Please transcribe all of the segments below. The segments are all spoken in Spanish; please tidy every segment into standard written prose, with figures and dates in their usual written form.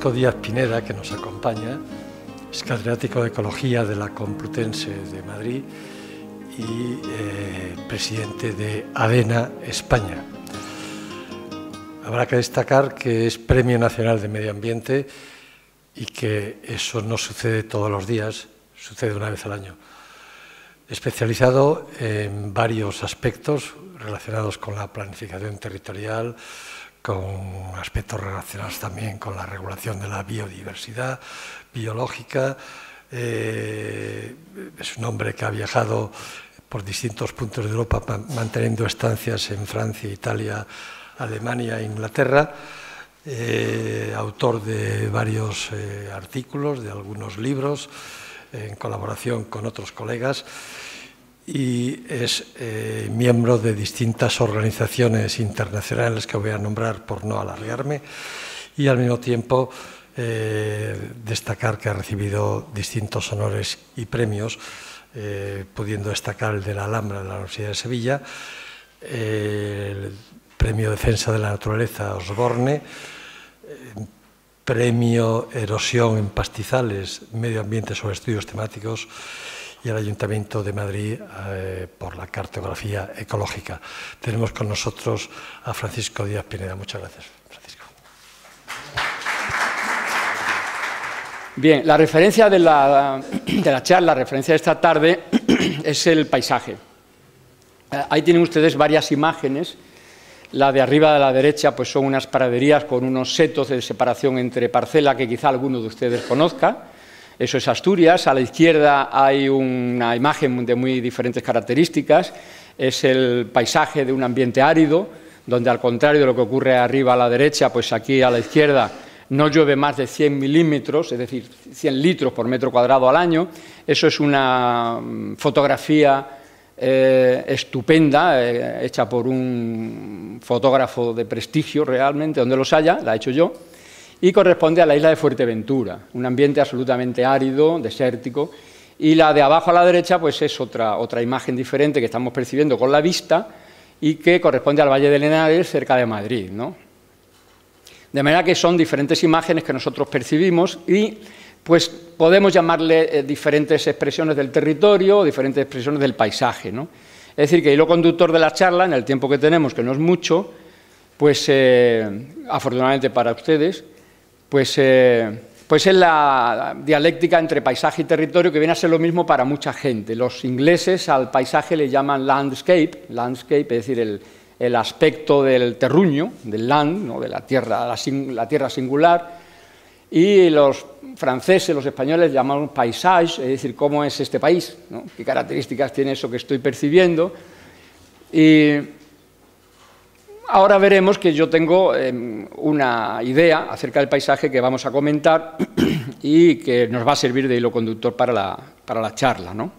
Francisco Díaz Pineda, que nos acompaña, es catedrático de Ecología de la Complutense de Madrid y presidente de ADENA España. Habrá que destacar que es Premio Nacional de Medio Ambiente y que eso no sucede todos los días, sucede una vez al año. Especializado en varios aspectos relacionados con la planificación territorial, con aspectos relacionados también con la regulación de la biodiversidad biológica. Es un hombre que ha viajado por distintos puntos de Europa manteniendo estancias en Francia, Italia, Alemania e Inglaterra, autor de varios artículos, de algunos libros, en colaboración con otros colegas, y es miembro de distintas organizaciones internacionales que voy a nombrar por no alargarme, y al mismo tiempo destacar que ha recibido distintos honores y premios, pudiendo destacar el de la Alhambra de la Universidad de Sevilla, el Premio Defensa de la Naturaleza Osborne, Premio Erosión en Pastizales, Medio Ambiente sobre Estudios Temáticos, y el Ayuntamiento de Madrid por la cartografía ecológica. Tenemos con nosotros a Francisco Díaz Pineda. Muchas gracias, Francisco. Bien, la referencia de la charla, la referencia de esta tarde, es el paisaje. Ahí tienen ustedes varias imágenes. La de arriba a la derecha pues son unas praderías con unos setos de separación entre parcela que quizá alguno de ustedes conozca. Eso es Asturias. A la izquierda hay una imagen de muy diferentes características. Es el paisaje de un ambiente árido, donde al contrario de lo que ocurre arriba a la derecha, pues aquí a la izquierda no llueve más de 100 milímetros, es decir, 100 litros por metro cuadrado al año. Eso es una fotografía estupenda, hecha por un fotógrafo de prestigio realmente, donde los haya, la he hecho yo, y corresponde a la isla de Fuerteventura, un ambiente absolutamente árido, desértico, y la de abajo a la derecha pues es otra imagen diferente que estamos percibiendo con la vista y que corresponde al Valle del Henares, cerca de Madrid, ¿no? De manera que son diferentes imágenes que nosotros percibimos y pues podemos llamarle diferentes expresiones del territorio, diferentes expresiones del paisaje, ¿no? Es decir, que el hilo conductor de la charla, en el tiempo que tenemos, que no es mucho, pues afortunadamente para ustedes, pues es la dialéctica entre paisaje y territorio, que viene a ser lo mismo para mucha gente. Los ingleses al paisaje le llaman landscape, es decir, el aspecto del terruño, del land, ¿no? De la tierra singular, y los franceses, los españoles llaman paysage, es decir, cómo es este país, ¿no? Qué características tiene eso que estoy percibiendo. Y ahora veremos que yo tengo una idea acerca del paisaje que vamos a comentar y que nos va a servir de hilo conductor para la charla, ¿no?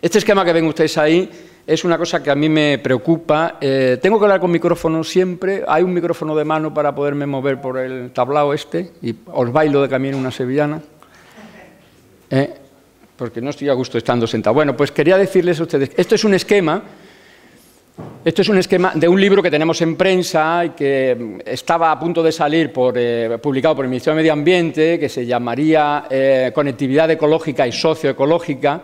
Este esquema que ven ustedes ahí es una cosa que a mí me preocupa. Tengo que hablar con micrófono siempre. Hay un micrófono de mano para poderme mover por el tablao este y os bailo de camino una sevillana. Porque no estoy a gusto estando sentado. Bueno, pues quería decirles a ustedes, esto es un esquema de un libro que tenemos en prensa y que estaba a punto de salir publicado por el Ministerio de Medio Ambiente, que se llamaría Conectividad Ecológica y Socioecológica,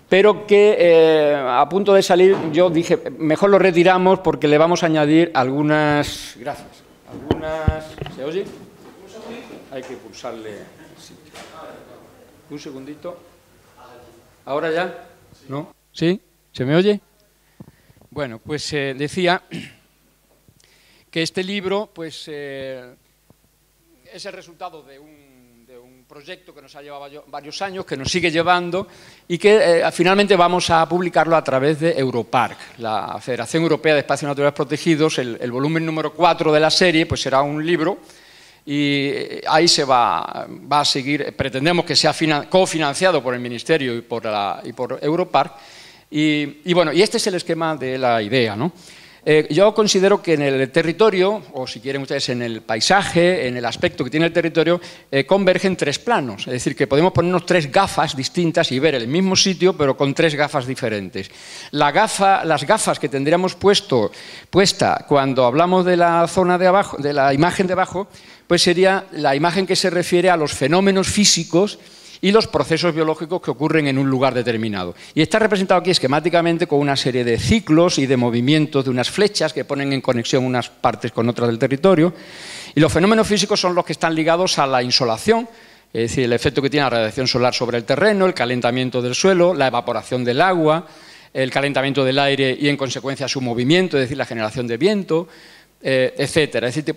pero que a punto de salir yo dije, mejor lo retiramos porque le vamos a añadir algunas... Gracias. ¿Se oye? Hay que pulsarle... Sí. Un segundito. ¿Ahora ya? ¿No? ¿Sí? ¿Se me oye? Bueno, pues decía que este libro pues, es el resultado de un proyecto que nos ha llevado varios años, que nos sigue llevando y que finalmente vamos a publicarlo a través de Europarc, la Federación Europea de Espacios Naturales Protegidos. El volumen número 4 de la serie pues será un libro y ahí se va a seguir, pretendemos que sea cofinanciado por el Ministerio y por Europarc. Y bueno, y este es el esquema de la idea, ¿no? yo considero que en el territorio, o si quieren ustedes en el paisaje, en el aspecto que tiene el territorio, convergen tres planos. Es decir, que podemos ponernos tres gafas distintas y ver el mismo sitio, pero con tres gafas diferentes. Las gafas que tendríamos puesta cuando hablamos de la zona de abajo, de la imagen de abajo, pues sería la imagen que se refiere a los fenómenos físicos y los procesos biológicos que ocurren en un lugar determinado. Y está representado aquí esquemáticamente con una serie de ciclos y de movimientos de unas flechas que ponen en conexión unas partes con otras del territorio. Y los fenómenos físicos son los que están ligados a la insolación, es decir, el efecto que tiene la radiación solar sobre el terreno, el calentamiento del suelo, la evaporación del agua, el calentamiento del aire y, en consecuencia, su movimiento, es decir, la generación de viento, etcétera. Es decir,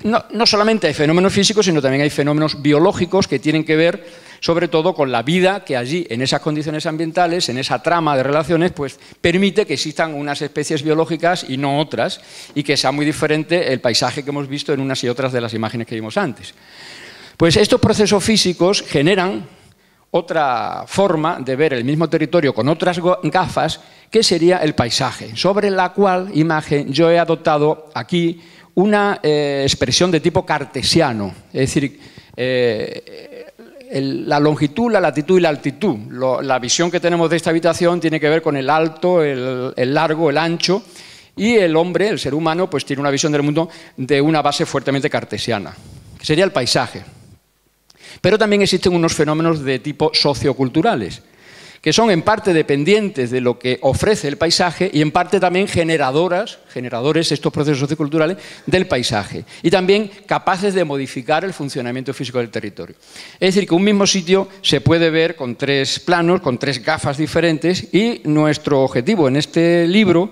no solamente hay fenómenos físicos, sino también hay fenómenos biológicos que tienen que ver sobre todo con la vida que allí, en esas condiciones ambientales, en esa trama de relaciones, pues permite que existan unas especies biológicas y no otras, y que sea muy diferente el paisaje que hemos visto en unas y otras de las imágenes que vimos antes. Pues estos procesos físicos generan otra forma de ver el mismo territorio con otras gafas, que sería el paisaje, sobre la cual imagen yo he adoptado aquí una expresión de tipo cartesiano, es decir, la longitud, la latitud y la altitud. La visión que tenemos de esta habitación tiene que ver con el alto, el largo, el ancho, y el hombre, el ser humano, pues tiene una visión del mundo de una base fuertemente cartesiana, que sería el paisaje. Pero también existen unos fenómenos de tipo socioculturales, que son en parte dependientes de lo que ofrece el paisaje y en parte también generadores, estos procesos socioculturales, del paisaje, y también capaces de modificar el funcionamiento físico del territorio. Es decir, que un mismo sitio se puede ver con tres planos, con tres gafas diferentes, y nuestro objetivo en este libro,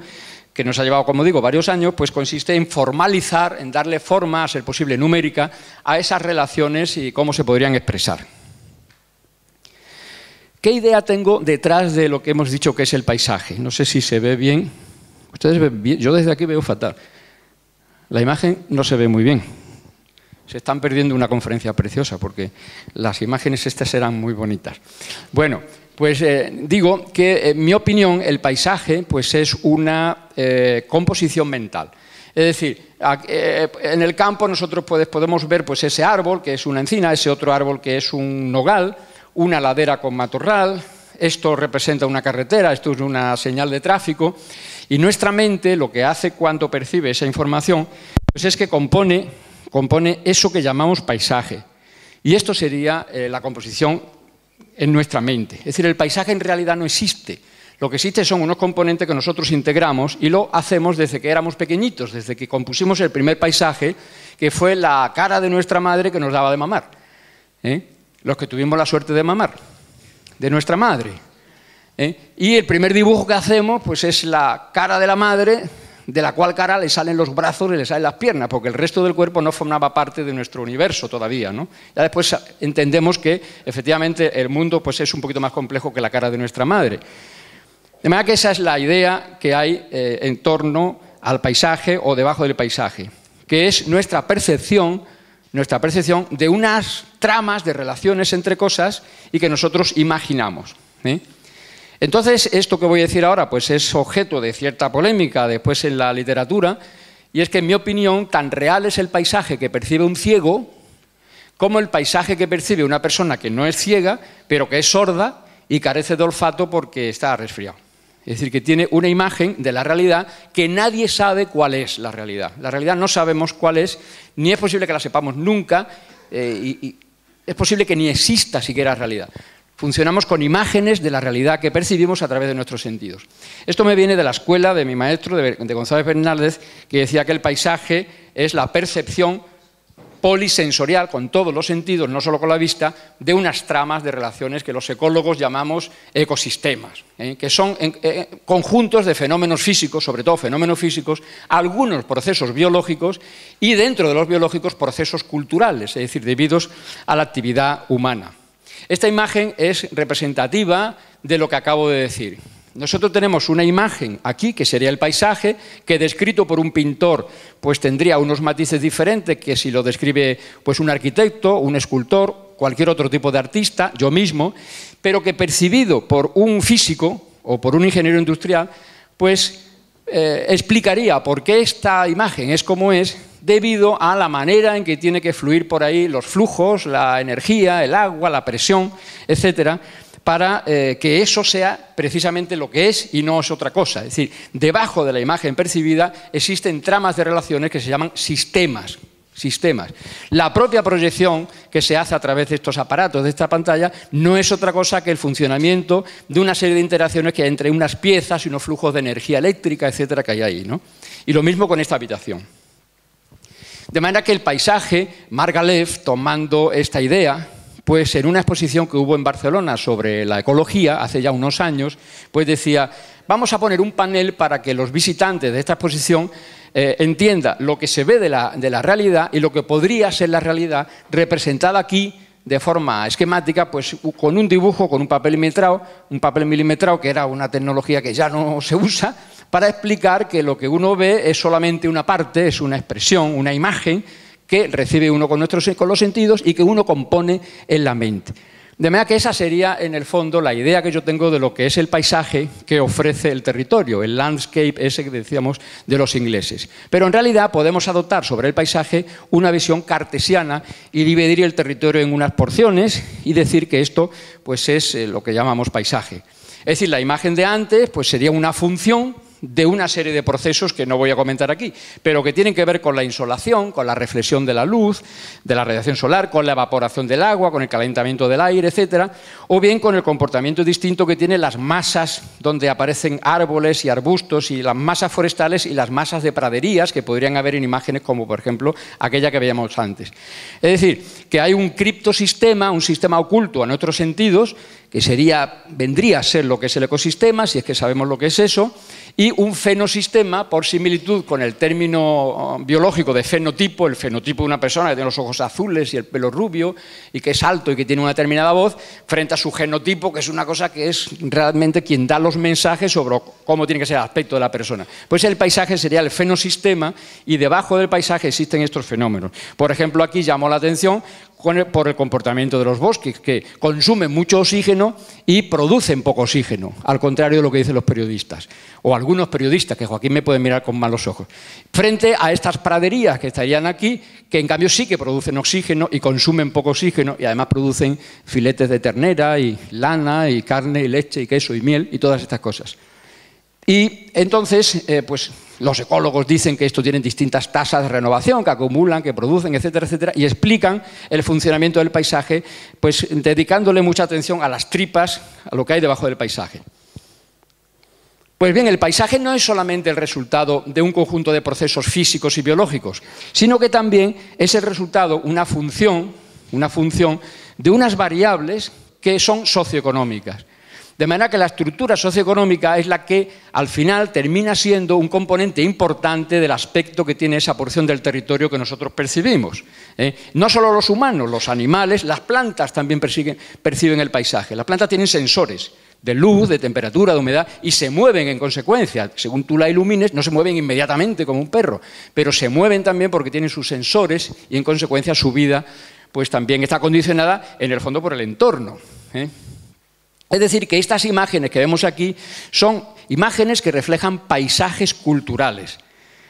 que nos ha llevado, como digo, varios años, pues consiste en formalizar, en darle forma, a ser posible numérica, a esas relaciones y cómo se podrían expresar. ¿Qué idea tengo detrás de lo que hemos dicho que es el paisaje? No sé si se ve bien. Ustedes ven bien. Yo desde aquí veo fatal. La imagen no se ve muy bien. Se están perdiendo una conferencia preciosa porque las imágenes estas eran muy bonitas. Bueno, pues digo que, en mi opinión, el paisaje pues, es una composición mental. Es decir, en el campo nosotros podemos ver pues, ese árbol que es una encina, ese otro árbol que es un nogal, una ladera con matorral, esto representa una carretera, esto es una señal de tráfico, y nuestra mente lo que hace cuando percibe esa información pues es que compone eso que llamamos paisaje. Y esto sería la composición en nuestra mente. Es decir, el paisaje en realidad no existe. Lo que existe son unos componentes que nosotros integramos y lo hacemos desde que éramos pequeñitos, desde que compusimos el primer paisaje, que fue la cara de nuestra madre que nos daba de mamar. Los que tuvimos la suerte de mamar, de nuestra madre. Y el primer dibujo que hacemos pues es la cara de la madre, de la cual cara le salen los brazos y le salen las piernas, porque el resto del cuerpo no formaba parte de nuestro universo todavía, ¿no? Ya después entendemos que efectivamente el mundo pues, es un poquito más complejo que la cara de nuestra madre. De manera que esa es la idea que hay en torno al paisaje o debajo del paisaje, que es nuestra percepción de unas tramas de relaciones entre cosas y que nosotros imaginamos. Entonces, esto que voy a decir ahora pues es objeto de cierta polémica después en la literatura, y es que, en mi opinión, tan real es el paisaje que percibe un ciego como el paisaje que percibe una persona que no es ciega, pero que es sorda y carece de olfato porque está resfriado. Es decir, que tiene una imagen de la realidad que nadie sabe cuál es la realidad. La realidad no sabemos cuál es, ni es posible que la sepamos nunca, y es posible que ni exista siquiera realidad. Funcionamos con imágenes de la realidad que percibimos a través de nuestros sentidos. Esto me viene de la escuela de mi maestro, de González Fernández, que decía que el paisaje es la percepción polisensorial, con todos los sentidos, no solo con la vista, de unas tramas de relaciones que los ecólogos llamamos ecosistemas, que son conjuntos de fenómenos físicos, sobre todo fenómenos físicos, algunos procesos biológicos y, dentro de los biológicos, procesos culturales, es decir, debidos a la actividad humana. Esta imagen es representativa de lo que acabo de decir. Nosotros tenemos una imagen aquí, que sería el paisaje, que descrito por un pintor pues tendría unos matices diferentes que si lo describe pues un arquitecto, un escultor, cualquier otro tipo de artista, yo mismo, pero que percibido por un físico o por un ingeniero industrial, pues explicaría por qué esta imagen es como es debido a la manera en que tiene que fluir por ahí los flujos, la energía, el agua, la presión, etcétera, para que eso sea precisamente lo que es y no es otra cosa. Es decir, debajo de la imagen percibida existen tramas de relaciones que se llaman sistemas. La propia proyección que se hace a través de estos aparatos, de esta pantalla, no es otra cosa que el funcionamiento de una serie de interacciones que hay entre unas piezas y unos flujos de energía eléctrica, etcétera, que hay ahí, ¿no? Y lo mismo con esta habitación. De manera que el paisaje, Margalef, tomando esta idea, pues en una exposición que hubo en Barcelona sobre la ecología, hace ya unos años, pues decía, vamos a poner un panel para que los visitantes de esta exposición entiendan lo que se ve de la realidad y lo que podría ser la realidad representada aquí de forma esquemática, pues con un dibujo, con un papel milimetrado, que era una tecnología que ya no se usa, para explicar que lo que uno ve es solamente una parte, es una expresión, una imagen, que recibe uno con los sentidos y que uno compone en la mente. De manera que esa sería, en el fondo, la idea que yo tengo de lo que es el paisaje que ofrece el territorio, el landscape ese que decíamos de los ingleses. Pero en realidad podemos adoptar sobre el paisaje una visión cartesiana y dividir el territorio en unas porciones y decir que esto pues, es lo que llamamos paisaje. Es decir, la imagen de antes pues, sería una función de una serie de procesos que no voy a comentar aquí, pero que tienen que ver con la insolación, con la reflexión de la luz, de la radiación solar, con la evaporación del agua, con el calentamiento del aire, etcétera, o bien con el comportamiento distinto que tienen las masas donde aparecen árboles y arbustos y las masas forestales y las masas de praderías que podrían haber en imágenes como, por ejemplo, aquella que veíamos antes. Es decir, que hay un criptosistema, un sistema oculto en otros sentidos, que vendría a ser lo que es el ecosistema, si es que sabemos lo que es eso, y un fenosistema, por similitud con el término biológico de fenotipo, el fenotipo de una persona que tiene los ojos azules y el pelo rubio, y que es alto y que tiene una determinada voz, frente a su genotipo, que es una cosa que es realmente quien da los mensajes sobre cómo tiene que ser el aspecto de la persona. Pues el paisaje sería el fenosistema, y debajo del paisaje existen estos fenómenos. Por ejemplo, aquí llamó la atención por el comportamiento de los bosques, que consumen mucho oxígeno y producen poco oxígeno, al contrario de lo que dicen los periodistas, o algunos periodistas, que Joaquín me puede mirar con malos ojos, frente a estas praderías que estarían aquí, que en cambio sí que producen oxígeno y consumen poco oxígeno, y además producen filetes de ternera, y lana, y carne, y leche, y queso, y miel, y todas estas cosas. Y entonces, pues los ecólogos dicen que esto tiene distintas tasas de renovación, que acumulan, que producen, etcétera, etcétera, y explican el funcionamiento del paisaje, pues dedicándole mucha atención a las tripas, a lo que hay debajo del paisaje. Pues bien, el paisaje no es solamente el resultado de un conjunto de procesos físicos y biológicos, sino que también es el resultado, una función de unas variables que son socioeconómicas. De manera que la estructura socioeconómica es la que al final termina siendo un componente importante del aspecto que tiene esa porción del territorio que nosotros percibimos. No solo los humanos, los animales, las plantas también perciben el paisaje. Las plantas tienen sensores de luz, de temperatura, de humedad, y se mueven en consecuencia. Según tú la ilumines, no se mueven inmediatamente como un perro, pero se mueven también porque tienen sus sensores y en consecuencia su vida pues también está condicionada en el fondo por el entorno. Es decir, que estas imágenes que vemos aquí son imágenes que reflejan paisajes culturales.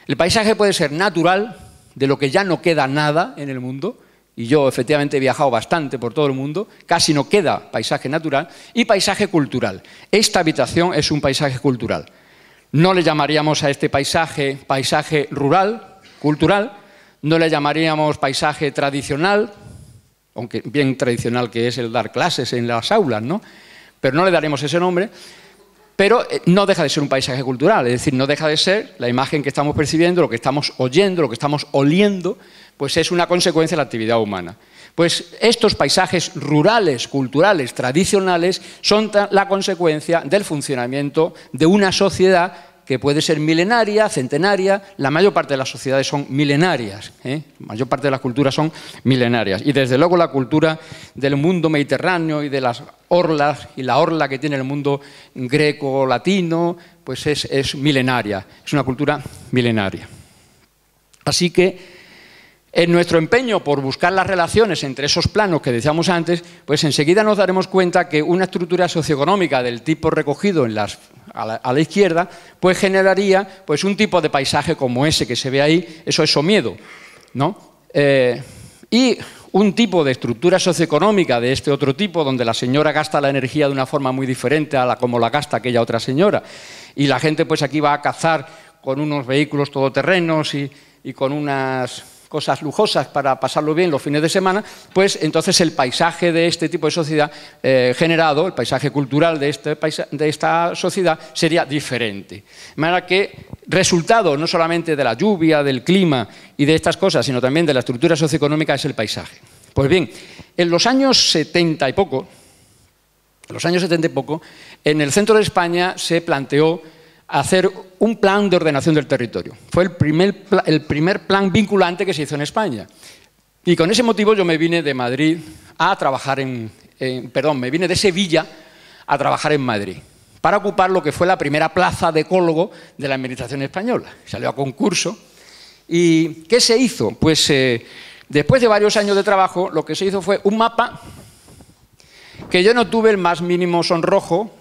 El paisaje puede ser natural, de lo que ya no queda nada en el mundo, y yo efectivamente he viajado bastante por todo el mundo, casi no queda paisaje natural, y paisaje cultural. Esta habitación es un paisaje cultural. No le llamaríamos a este paisaje rural, cultural, no le llamaríamos paisaje tradicional, aunque bien tradicional que es el dar clases en las aulas, ¿no? Pero no le daremos ese nombre, pero no deja de ser un paisaje cultural, es decir, no deja de ser la imagen que estamos percibiendo, lo que estamos oyendo, lo que estamos oliendo, pues es una consecuencia de la actividad humana. Pues estos paisajes rurales, culturales, tradicionales, son la consecuencia del funcionamiento de una sociedad que puede ser milenaria, centenaria. La mayor parte de las sociedades son milenarias, la mayor parte de las culturas son milenarias. Y desde luego la cultura del mundo mediterráneo y de las orlas, y la orla que tiene el mundo greco-latino, pues es milenaria, es una cultura milenaria. Así que en nuestro empeño por buscar las relaciones entre esos planos que decíamos antes, pues enseguida nos daremos cuenta que una estructura socioeconómica del tipo recogido en las a la izquierda, pues generaría pues, un tipo de paisaje como ese que se ve ahí, eso es Somiedo, ¿no? Y un tipo de estructura socioeconómica de este otro tipo, donde la señora gasta la energía de una forma muy diferente a como la gasta aquella otra señora. Y la gente pues aquí va a cazar con unos vehículos todoterrenos y con unas cosas lujosas para pasarlo bien los fines de semana, pues entonces el paisaje de este tipo de sociedad generado, el paisaje cultural de esta sociedad sería diferente. De manera que resultado no solamente de la lluvia, del clima y de estas cosas, sino también de la estructura socioeconómica es el paisaje. Pues bien, en los años 70 y poco, en el centro de España se planteó hacer un plan de ordenación del territorio. Fue el primer plan vinculante que se hizo en España. Y con ese motivo yo me vine de Madrid a trabajar me vine de Sevilla a trabajar en Madrid, para ocupar lo que fue la primera plaza de ecólogo de la Administración española. Salió a concurso. ¿Y qué se hizo? Pues después de varios años de trabajo, lo que se hizo fue un mapa que yo no tuve el más mínimo sonrojo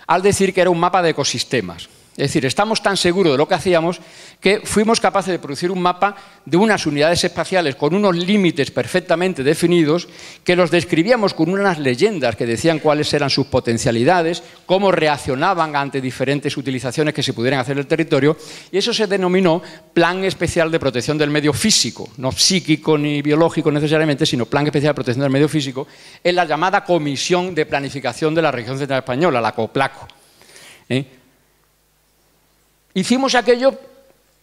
al decir que era un mapa de ecosistemas. Es decir, estamos tan seguros de lo que hacíamos que fuimos capaces de producir un mapa de unas unidades espaciales con unos límites perfectamente definidos que los describíamos con unas leyendas que decían cuáles eran sus potencialidades, cómo reaccionaban ante diferentes utilizaciones que se pudieran hacer del territorio, y eso se denominó Plan Especial de Protección del Medio Físico, no psíquico ni biológico necesariamente, sino Plan Especial de Protección del Medio Físico, en la llamada Comisión de Planificación de la Región Central Española, la COPLACO. Hicimos aquello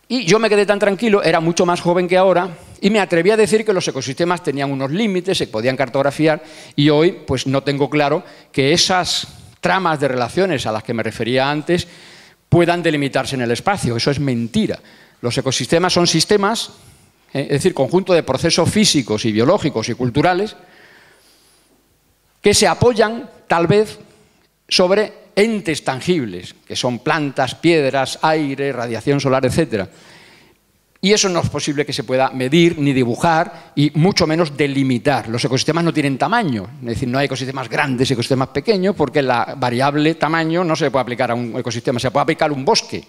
y yo me quedé tan tranquilo, era mucho más joven que ahora, y me atreví a decir que los ecosistemas tenían unos límites, se podían cartografiar, y hoy pues no tengo claro que esas tramas de relaciones a las que me refería antes puedan delimitarse en el espacio. Eso es mentira. Los ecosistemas son sistemas, es decir, conjunto de procesos físicos y biológicos y culturales que se apoyan, tal vez, sobre entes tangibles, que son plantas, piedras, aire, radiación solar, etc. Y eso no es posible que se pueda medir ni dibujar y mucho menos delimitar. Los ecosistemas no tienen tamaño, es decir, no hay ecosistemas grandes y ecosistemas pequeños porque la variable tamaño no se puede aplicar a un ecosistema, se puede aplicar a un bosque.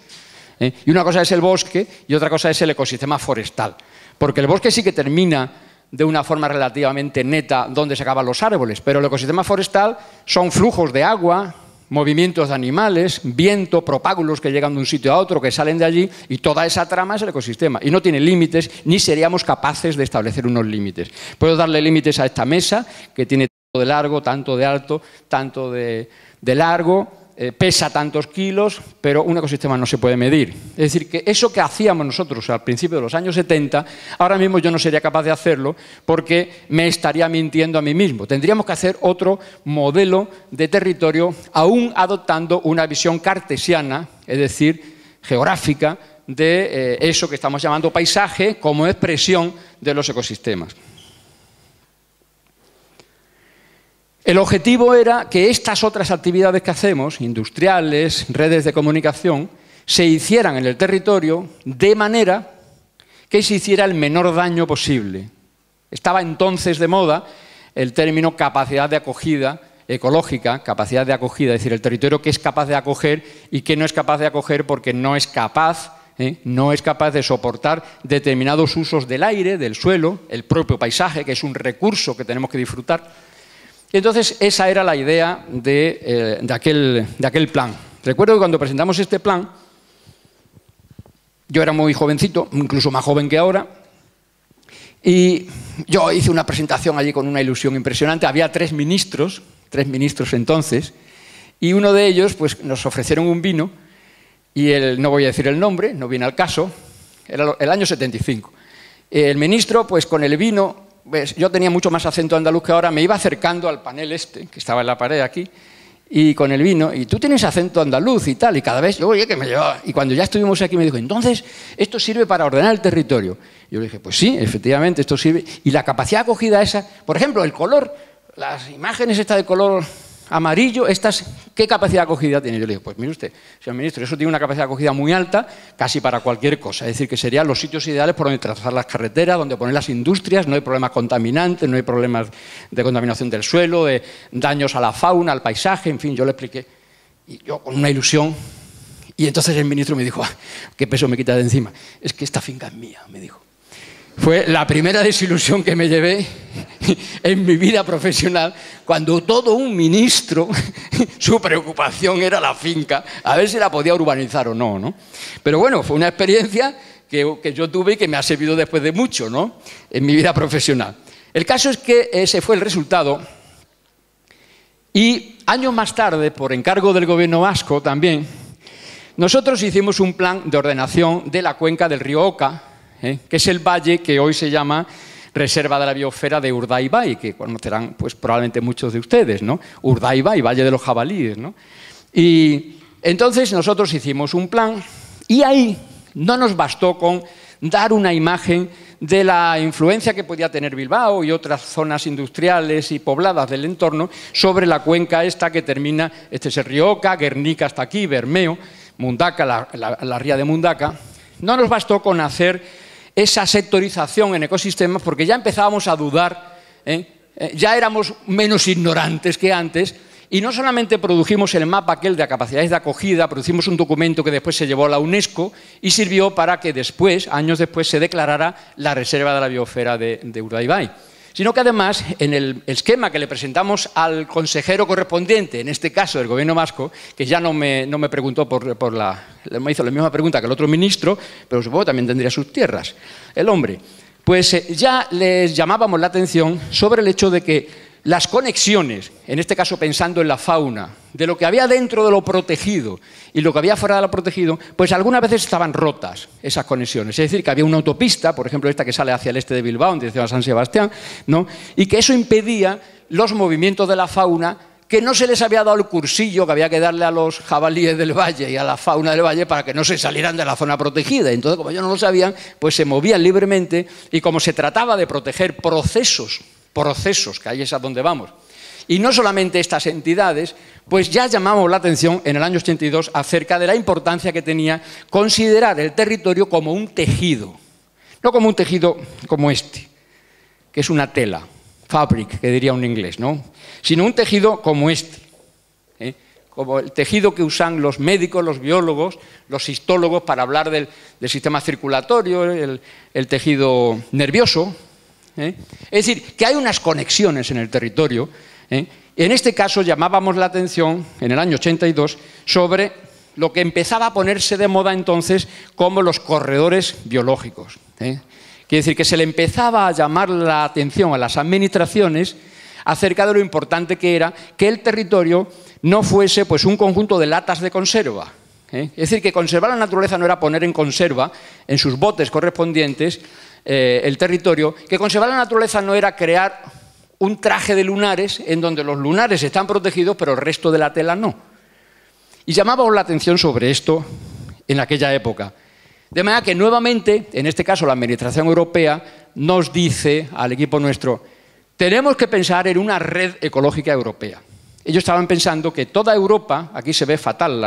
Y una cosa es el bosque y otra cosa es el ecosistema forestal. Porque el bosque sí que termina de una forma relativamente neta donde se acaban los árboles, pero el ecosistema forestal son flujos de agua, movimientos de animales, viento, propágulos que llegan de un sitio a otro, que salen de allí, y toda esa trama es el ecosistema. Y no tiene límites, ni seríamos capaces de establecer unos límites. Puedo darle límites a esta mesa, que tiene tanto de largo, tanto de alto, tanto de largo, pesa tantos kilos, pero un ecosistema no se puede medir. Es decir, que eso que hacíamos nosotros al principio de los años 70, ahora mismo yo no sería capaz de hacerlo porque me estaría mintiendo a mí mismo. Tendríamos que hacer otro modelo de territorio, aún adoptando una visión cartesiana, es decir, geográfica, de eso que estamos llamando paisaje como expresión de los ecosistemas. El objetivo era que estas otras actividades que hacemos, industriales, redes de comunicación, se hicieran en el territorio de manera que se hiciera el menor daño posible. Estaba entonces de moda el término capacidad de acogida ecológica, capacidad de acogida, es decir, el territorio que es capaz de acoger y que no es capaz de acoger porque no es capaz de soportar determinados usos del aire, del suelo, el propio paisaje, que es un recurso que tenemos que disfrutar. Entonces, esa era la idea de aquel plan. Recuerdo que cuando presentamos este plan, yo era muy jovencito, incluso más joven que ahora, y yo hice una presentación allí con una ilusión impresionante. Había tres ministros entonces, y uno de ellos pues, nos ofrecieron un vino, y no voy a decir el nombre, no viene al caso, era el año 75. El ministro, pues con el vino... Yo tenía mucho más acento andaluz que ahora, me iba acercando al panel que estaba en la pared aquí, y con el vino, y tú tienes acento andaluz y tal, y cada vez, oye, que me llevaba. Y cuando ya estuvimos aquí me dijo, entonces, esto sirve para ordenar el territorio. Y yo le dije, pues sí, efectivamente, esto sirve. Y la capacidad de acogida esa, por ejemplo, el color, las imágenes estas de color amarillo, ¿qué capacidad de acogida tiene? Yo le digo, pues mire usted, señor ministro, eso tiene una capacidad de acogida muy alta, casi para cualquier cosa. Es decir, que serían los sitios ideales por donde trazar las carreteras, donde poner las industrias, no hay problemas contaminantes, no hay problemas de contaminación del suelo, de daños a la fauna, al paisaje, en fin, yo le expliqué. Y yo, con una ilusión, Y entonces el ministro me dijo, ah, qué peso me quita de encima. Es que esta finca es mía, me dijo. Fue la primera desilusión que me llevé en mi vida profesional, cuando todo un ministro, su preocupación era la finca, a ver si la podía urbanizar o no, ¿no? Pero bueno, fue una experiencia que yo tuve y que me ha servido después de mucho, ¿no?, en mi vida profesional. El caso es que ese fue el resultado, y años más tarde, por encargo del gobierno vasco también, nosotros hicimos un plan de ordenación de la cuenca del río Oca, que es el valle que hoy se llama Reserva de la Biosfera de Urdaibai, que conocerán pues, probablemente muchos de ustedes, ¿no? Urdaibai, Valle de los Jabalíes, ¿no? Y entonces nosotros hicimos un plan y ahí no nos bastó con dar una imagen de la influencia que podía tener Bilbao y otras zonas industriales y pobladas del entorno sobre la cuenca esta que termina, este es el río Oca, Guernica hasta aquí, Bermeo, Mundaka, la ría de Mundaka. No nos bastó con hacer esa sectorización en ecosistemas porque ya empezábamos a dudar, ya éramos menos ignorantes que antes, y no solamente produjimos el mapa aquel de capacidades de acogida, producimos un documento que después se llevó a la UNESCO y sirvió para que después, años después, se declarara la Reserva de la Biosfera de Urdaibai. Sino que además, en el esquema que le presentamos al consejero correspondiente, en este caso del gobierno vasco, que ya no me preguntó me hizo la misma pregunta que el otro ministro, pero supongo que también tendría sus tierras, el hombre, pues ya les llamábamos la atención sobre el hecho de que las conexiones, en este caso pensando en la fauna, de lo que había dentro de lo protegido y lo que había fuera de lo protegido, pues algunas veces estaban rotas esas conexiones. Es decir, que había una autopista, por ejemplo esta que sale hacia el este de Bilbao, en dirección a San Sebastián, ¿no?, y que eso impedía los movimientos de la fauna, que no se les había dado el cursillo que había que darle a los jabalíes del valle y a la fauna del valle para que no se salieran de la zona protegida. Entonces, como ellos no lo sabían, pues se movían libremente, y como se trataba de proteger procesos, que ahí es a donde vamos, y no solamente estas entidades, pues ya llamamos la atención en el año 82 acerca de la importancia que tenía considerar el territorio como un tejido, no como un tejido como este, que es una tela, fabric, que diría un inglés, ¿no?, sino un tejido como este, como el tejido que usan los médicos, los biólogos, los histólogos para hablar del sistema circulatorio, el tejido nervioso. Es decir, que hay unas conexiones en el territorio. En este caso llamábamos la atención, en el año 82, sobre lo que empezaba a ponerse de moda entonces como los corredores biológicos. Quiere decir que se le empezaba a llamar la atención a las administraciones acerca de lo importante que era que el territorio no fuese pues, un conjunto de latas de conserva. Es decir, que conservar la naturaleza no era poner en conserva en sus botes correspondientes el territorio, que conservar la naturaleza no era crear un traje de lunares en donde los lunares están protegidos pero el resto de la tela no. Y llamábamos la atención sobre esto en aquella época. De manera que nuevamente, en este caso la Administración Europea, nos dice al equipo nuestro, tenemos que pensar en una red ecológica europea. Ellos estaban pensando que toda Europa, aquí se ve fatal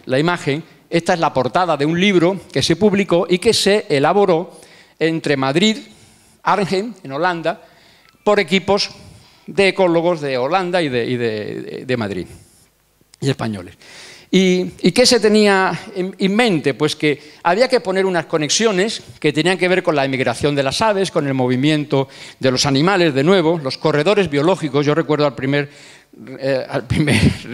la imagen, esta es la portada de un libro que se publicó y que se elaboró entre Madrid, Arnhem, en Holanda, por equipos de ecólogos de Holanda y de Madrid, y españoles. ¿Y qué se tenía en mente? Pues que había que poner unas conexiones que tenían que ver con la emigración de las aves, con el movimiento de los animales, de nuevo, los corredores biológicos. Yo recuerdo al primer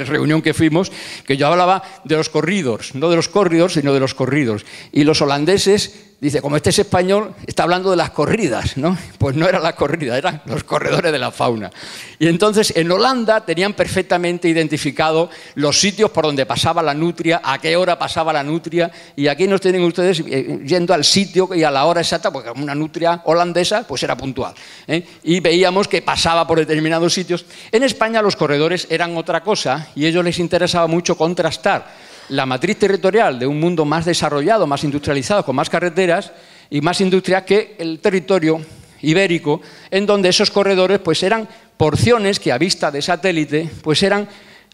reunión que fuimos, que yo hablaba de los corridors, no de los corridors, sino de los corridos. Y los holandeses, dice, como este es español, está hablando de las corridas, ¿no? Pues no era la corrida, eran los corredores de la fauna. Y entonces en Holanda tenían perfectamente identificado los sitios por donde pasaba la nutria, a qué hora pasaba la nutria, y aquí nos tienen ustedes yendo al sitio y a la hora exacta, porque una nutria holandesa pues era puntual, y veíamos que pasaba por determinados sitios. En España los corredores eran otra cosa y a ellos les interesaba mucho contrastar la matriz territorial de un mundo más desarrollado, más industrializado, con más carreteras y más industria que el territorio ibérico, en donde esos corredores pues eran porciones que a vista de satélite pues eran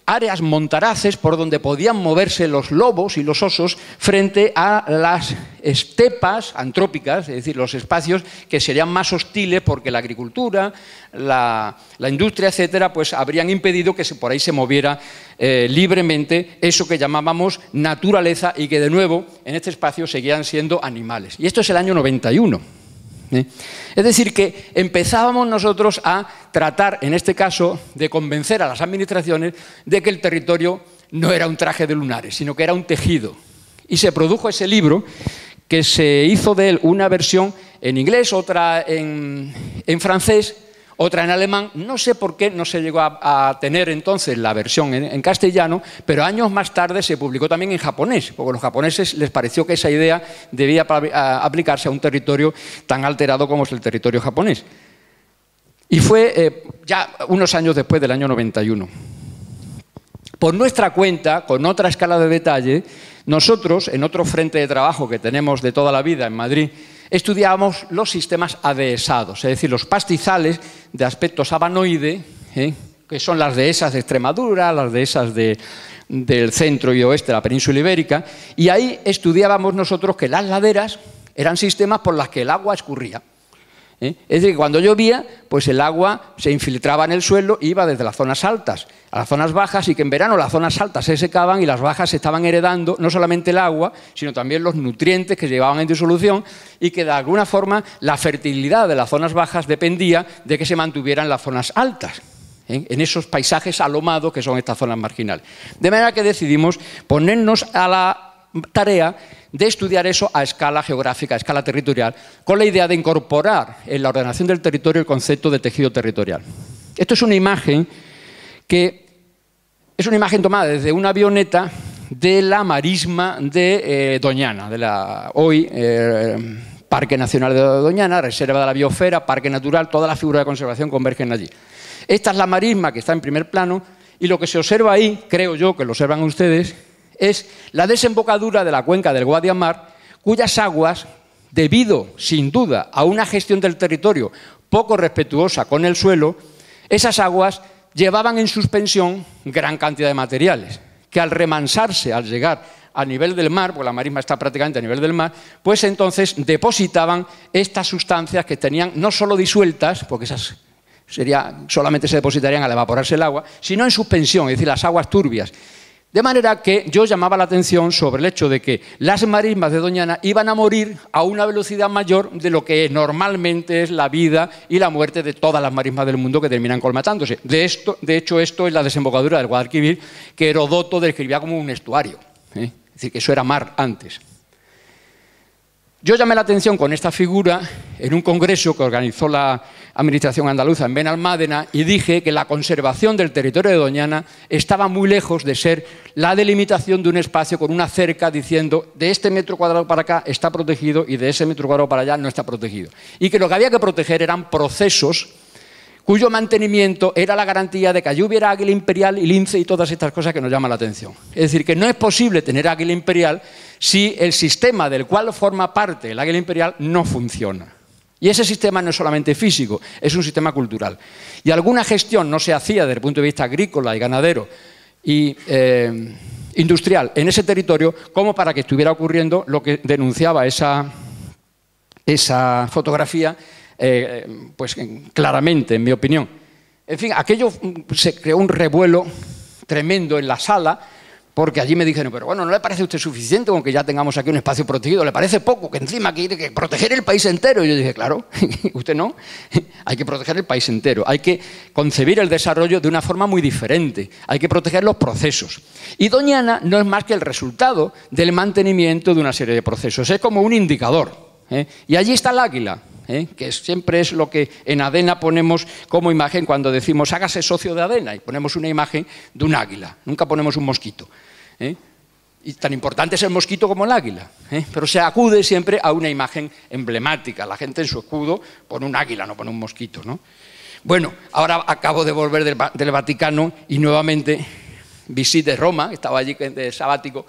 áreas montaraces por donde podían moverse los lobos y los osos frente a las estepas antrópicas, es decir, los espacios que serían más hostiles porque la agricultura, la industria, etcétera, pues habrían impedido que por ahí se moviera libremente eso que llamábamos naturaleza y que de nuevo en este espacio seguían siendo animales. Y esto es el año 91. Es decir, que empezábamos nosotros a tratar, en este caso, de convencer a las administraciones de que el territorio no era un traje de lunares, sino que era un tejido. Y se produjo ese libro, que se hizo de él una versión en inglés, otra en francés, otra en alemán. No sé por qué no se llegó a tener entonces la versión en castellano, pero años más tarde se publicó también en japonés, porque a los japoneses les pareció que esa idea debía aplicarse a un territorio tan alterado como es el territorio japonés. Y fue ya unos años después del año 91. Por nuestra cuenta, con otra escala de detalle, nosotros, en otro frente de trabajo que tenemos de toda la vida en Madrid, estudiábamos los sistemas adhesados, es decir, los pastizales de aspecto sabanoide, que son las dehesas de Extremadura, las dehesas del centro y oeste de la península ibérica, y ahí estudiábamos nosotros que las laderas eran sistemas por los que el agua escurría. Es decir, que cuando llovía, pues el agua se infiltraba en el suelo e iba desde las zonas altas a las zonas bajas, y que en verano las zonas altas se secaban y las bajas estaban heredando no solamente el agua, sino también los nutrientes que llevaban en disolución, y que de alguna forma la fertilidad de las zonas bajas dependía de que se mantuvieran las zonas altas, en esos paisajes alomados que son estas zonas marginales. De manera que decidimos ponernos a la tarea de estudiar eso a escala geográfica, a escala territorial, con la idea de incorporar en la ordenación del territorio el concepto de tejido territorial. Esto es una imagen que es una imagen tomada desde una avioneta de la marisma de Doñana, de la hoy Parque Nacional de Doñana, Reserva de la Biosfera, Parque Natural, todas las figuras de conservación convergen allí. Esta es la marisma que está en primer plano, y lo que se observa ahí, creo yo que lo observan ustedes, es la desembocadura de la cuenca del Guadiamar, cuyas aguas, debido sin duda a una gestión del territorio poco respetuosa con el suelo, esas aguas llevaban en suspensión gran cantidad de materiales, que al remansarse, al llegar a nivel del mar, porque la marisma está prácticamente a nivel del mar, pues entonces depositaban estas sustancias que tenían no solo disueltas, porque esas solamente se depositarían al evaporarse el agua, sino en suspensión, es decir, las aguas turbias. De manera que yo llamaba la atención sobre el hecho de que las marismas de Doñana iban a morir a una velocidad mayor de lo que normalmente es la vida y la muerte de todas las marismas del mundo, que terminan colmatándose. De hecho, esto es la desembocadura del Guadalquivir, que Heródoto describía como un estuario. Es decir, que eso era mar antes. Yo llamé la atención con esta figura en un congreso que organizó la Administración andaluza en Benalmádena, y dije que la conservación del territorio de Doñana estaba muy lejos de ser la delimitación de un espacio con una cerca diciendo de este metro cuadrado para acá está protegido y de ese metro cuadrado para allá no está protegido. Y que lo que había que proteger eran procesos cuyo mantenimiento era la garantía de que allí hubiera águila imperial y lince y todas estas cosas que nos llaman la atención. Es decir, que no es posible tener águila imperial si el sistema del cual forma parte el águila imperial no funciona. Y ese sistema no es solamente físico, es un sistema cultural. Y alguna gestión no se hacía desde el punto de vista agrícola y ganadero y industrial en ese territorio como para que estuviera ocurriendo lo que denunciaba esa fotografía, pues claramente, en mi opinión. En fin, aquello se creó un revuelo tremendo en la sala, porque allí me dijeron, pero bueno, ¿no le parece a usted suficiente con que ya tengamos aquí un espacio protegido? ¿Le parece poco que encima hay que proteger el país entero? Y yo dije, claro, usted no, hay que proteger el país entero, hay que concebir el desarrollo de una forma muy diferente, hay que proteger los procesos. Y Doñana no es más que el resultado del mantenimiento de una serie de procesos, es como un indicador, y allí está el águila, que siempre es lo que en ADENA ponemos como imagen cuando decimos hágase socio de ADENA, y ponemos una imagen de un águila, nunca ponemos un mosquito. Y tan importante es el mosquito como el águila, pero se acude siempre a una imagen emblemática. La gente en su escudo pone un águila, no pone un mosquito, ¿no? Bueno, ahora acabo de volver del Vaticano y nuevamente visité Roma, estaba allí de sabático,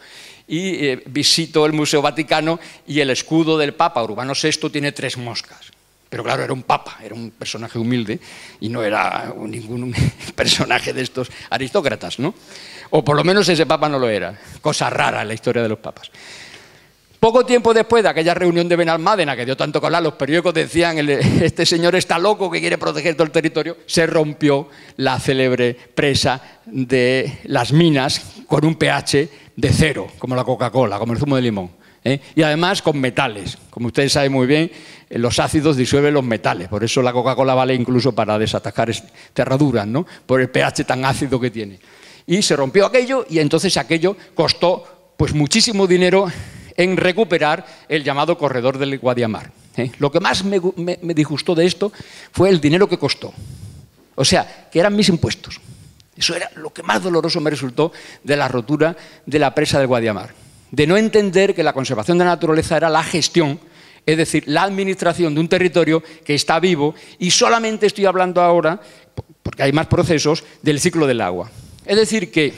y visito el Museo Vaticano, y el escudo del Papa Urbano VI tiene 3 moscas. Pero claro, era un papa, era un personaje humilde y no era ningún personaje de estos aristócratas, ¿no? O por lo menos ese papa no lo era. Cosa rara en la historia de los papas. Poco tiempo después de aquella reunión de Benalmádena, que dio tanto que hablar, los periódicos decían, este señor está loco que quiere proteger todo el territorio, se rompió la célebre presa de las minas con un pH de 0, como la Coca-Cola, como el zumo de limón. Y además con metales. Como ustedes saben muy bien, los ácidos disuelven los metales, por eso la Coca-Cola vale incluso para desatacar cerraduras, ¿no? Por el pH tan ácido que tiene. Y se rompió aquello, y entonces aquello costó pues muchísimo dinero en recuperar el llamado corredor del Guadiamar. Lo que más me disgustó de esto fue el dinero que costó. O sea, que eran mis impuestos. Eso era lo que más doloroso me resultó de la rotura de la presa del Guadiamar. De no entender que la conservación de la naturaleza era la gestión, es decir, la administración de un territorio que está vivo, y solamente estoy hablando ahora, porque hay más procesos, del ciclo del agua. Es decir, que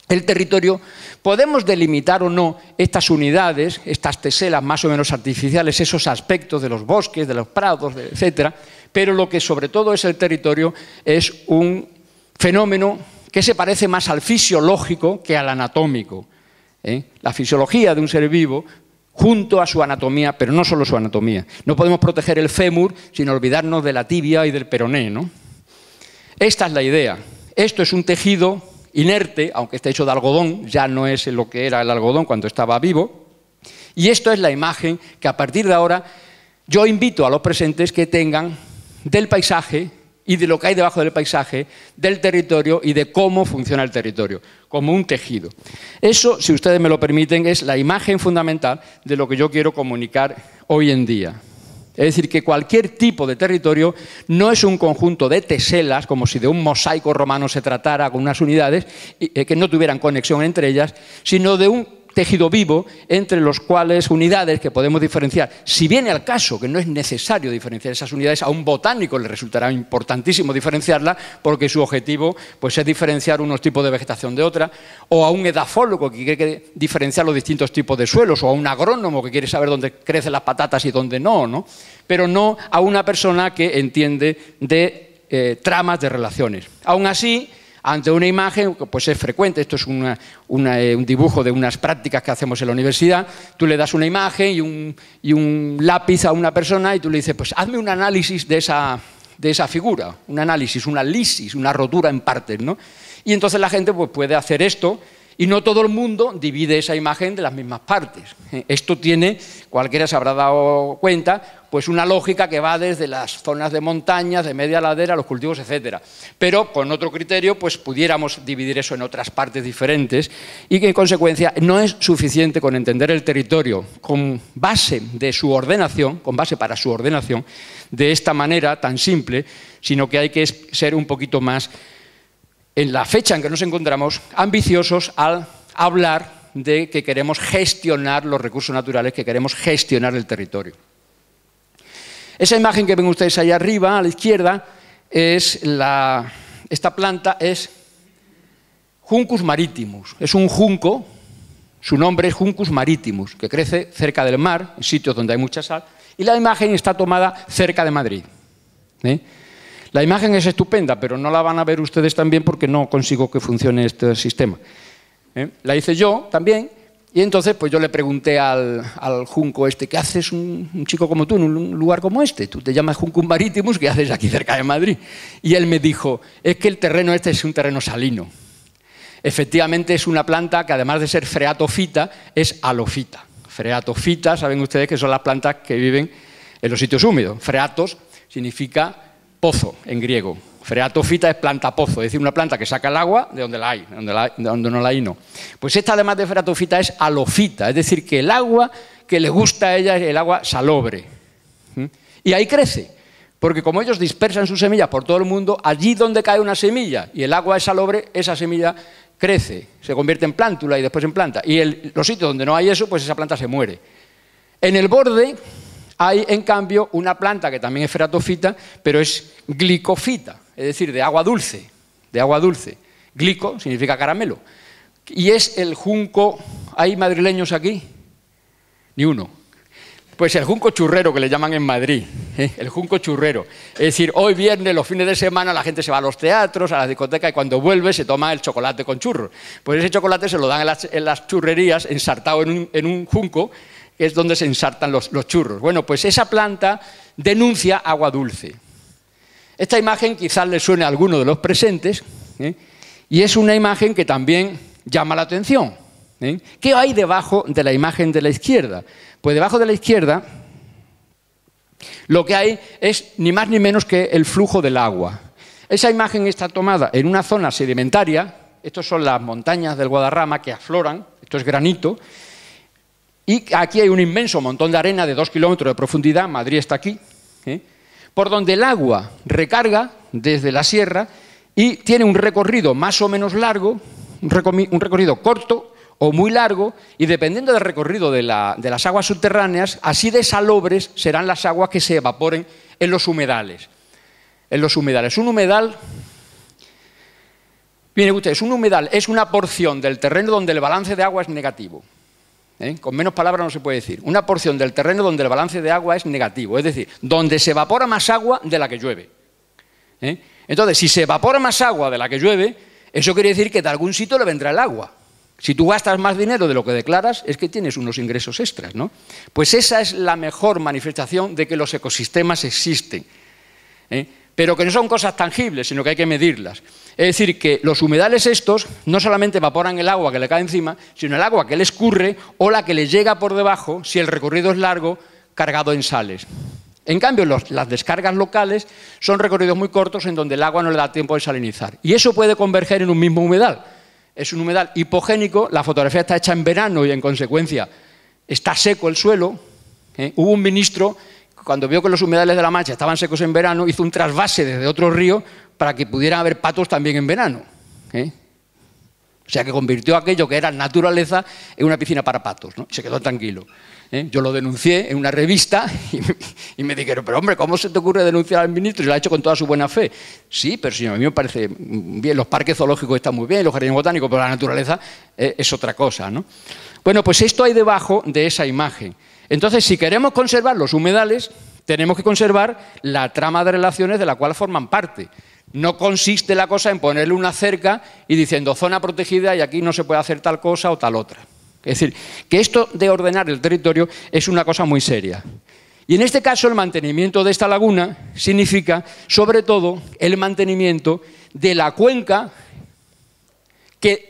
el territorio, podemos delimitar o no estas unidades, estas teselas más o menos artificiales, esos aspectos de los bosques, de los prados, etcétera, pero lo que sobre todo es el territorio es un fenómeno que se parece más al fisiológico que al anatómico. La fisiología de un ser vivo junto a su anatomía, pero no solo su anatomía. No podemos proteger el fémur sin olvidarnos de la tibia y del peroné, ¿no? Esta es la idea. Esto es un tejido inerte, aunque está hecho de algodón, ya no es lo que era el algodón cuando estaba vivo, y esto es la imagen que a partir de ahora yo invito a los presentes que tengan del paisaje y de lo que hay debajo del paisaje, del territorio y de cómo funciona el territorio, como un tejido. Eso, si ustedes me lo permiten, es la imagen fundamental de lo que yo quiero comunicar hoy en día. Es decir, que cualquier tipo de territorio no es un conjunto de teselas, como si de un mosaico romano se tratara con unas unidades que no tuvieran conexión entre ellas, sino de un tejido vivo entre los cuales unidades que podemos diferenciar. Si viene al caso que no es necesario diferenciar esas unidades, a un botánico le resultará importantísimo diferenciarla porque su objetivo pues, es diferenciar unos tipos de vegetación de otra, o a un edafólogo que quiere diferenciar los distintos tipos de suelos, o a un agrónomo que quiere saber dónde crecen las patatas y dónde no, ¿no? Pero no a una persona que entiende de tramas de relaciones. Aún así, ante una imagen, pues es frecuente, esto es un dibujo de unas prácticas que hacemos en la universidad, tú le das una imagen y un lápiz a una persona y tú le dices, pues hazme un análisis de esa figura, un análisis, una lisis, una rotura en partes, ¿no? Y entonces la gente pues, puede hacer esto, y no todo el mundo divide esa imagen de las mismas partes. Esto tiene, cualquiera se habrá dado cuenta, pues una lógica que va desde las zonas de montañas, de media ladera, los cultivos, etcétera. Pero con otro criterio, pues pudiéramos dividir eso en otras partes diferentes y que en consecuencia no es suficiente con entender el territorio con base de su ordenación, con base para su ordenación, de esta manera tan simple, sino que hay que ser un poquito más, en la fecha en que nos encontramos, ambiciosos al hablar de que queremos gestionar los recursos naturales, que queremos gestionar el territorio. Esa imagen que ven ustedes ahí arriba, a la izquierda, esta planta es Juncus maritimus. Es un junco, su nombre es Juncus maritimus, que crece cerca del mar, en sitios donde hay mucha sal, y la imagen está tomada cerca de Madrid. La imagen es estupenda, pero no la van a ver ustedes también porque no consigo que funcione este sistema. La hice yo también, y entonces pues yo le pregunté al junco este, ¿qué haces un chico como tú en un lugar como este? Tú te llamas Juncus maritimus, ¿qué haces aquí cerca de Madrid? Y él me dijo, es que el terreno este es un terreno salino. Efectivamente es una planta que además de ser freatofita, es halofita. Freatofita, saben ustedes que son las plantas que viven en los sitios húmedos. Freatos significa pozo en griego. Freatofita es planta pozo, es decir, una planta que saca el agua de donde la hay, de donde no la hay no. Pues esta además de freatofita es halofita, es decir, que el agua que le gusta a ella es el agua salobre. Y ahí crece, porque como ellos dispersan sus semillas por todo el mundo, allí donde cae una semilla y el agua es salobre, esa semilla crece, se convierte en plántula y después en planta. Y los sitios donde no hay eso, pues esa planta se muere. En el borde hay, en cambio, una planta que también es freatofita, pero es glicofita, es decir, de agua dulce, Glico significa caramelo. Y es el junco, ¿hay madrileños aquí? Ni uno. Pues el junco churrero, que le llaman en Madrid, el junco churrero. Es decir, hoy viernes, los fines de semana, la gente se va a los teatros, a las discotecas, y cuando vuelve se toma el chocolate con churros. Pues ese chocolate se lo dan en las churrerías, ensartado en un junco, que es donde se ensartan los churros. Bueno, pues esa planta denuncia agua dulce. Esta imagen quizás le suene a alguno de los presentes, y es una imagen que también llama la atención. ¿Qué hay debajo de la imagen de la izquierda? Pues debajo de la izquierda lo que hay es ni más ni menos que el flujo del agua. Esa imagen está tomada en una zona sedimentaria, estas son las montañas del Guadarrama que afloran, esto es granito, y aquí hay un inmenso montón de arena de 2 kilómetros de profundidad, Madrid está aquí, por donde el agua recarga desde la sierra y tiene un recorrido más o menos largo, un recorrido corto o muy largo, y dependiendo del recorrido de las aguas subterráneas, así de salobres serán las aguas que se evaporen en los humedales. Un humedal, miren ustedes, un humedal es una porción del terreno donde el balance de agua es negativo. Con menos palabras no se puede decir. Una porción del terreno donde el balance de agua es negativo, es decir, donde se evapora más agua de la que llueve. Entonces, si se evapora más agua de la que llueve, eso quiere decir que de algún sitio le vendrá el agua. Si tú gastas más dinero de lo que declaras, es que tienes unos ingresos extras, ¿no? Pues esa es la mejor manifestación de que los ecosistemas existen. Pero que no son cosas tangibles, sino que hay que medirlas. Es decir, que los humedales estos no solamente evaporan el agua que le cae encima, sino el agua que le escurre o la que le llega por debajo, si el recorrido es largo, cargado en sales. En cambio, las descargas locales son recorridos muy cortos en donde el agua no le da tiempo de salinizar. Y eso puede converger en un mismo humedal. Es un humedal hipogénico, la fotografía está hecha en verano y en consecuencia está seco el suelo. Hubo un ministro, cuando vio que los humedales de La Mancha estaban secos en verano, hizo un trasvase desde otro río para que pudieran haber patos también en verano. O sea que convirtió aquello que era naturaleza en una piscina para patos, ¿no? Y se quedó tranquilo. Yo lo denuncié en una revista y me dijeron, pero hombre, ¿cómo se te ocurre denunciar al ministro? Y lo ha hecho con toda su buena fe. Sí, pero si a mí me parece bien, los parques zoológicos están muy bien, los jardines botánicos, pero la naturaleza es otra cosa, ¿no? Bueno, pues esto hay debajo de esa imagen. Entonces, si queremos conservar los humedales, tenemos que conservar la trama de relaciones de la cual forman parte. No consiste la cosa en ponerle una cerca y diciendo zona protegida y aquí no se puede hacer tal cosa o tal otra. Es decir, que esto de ordenar el territorio es una cosa muy seria. Y en este caso el mantenimiento de esta laguna significa, sobre todo, el mantenimiento de la cuenca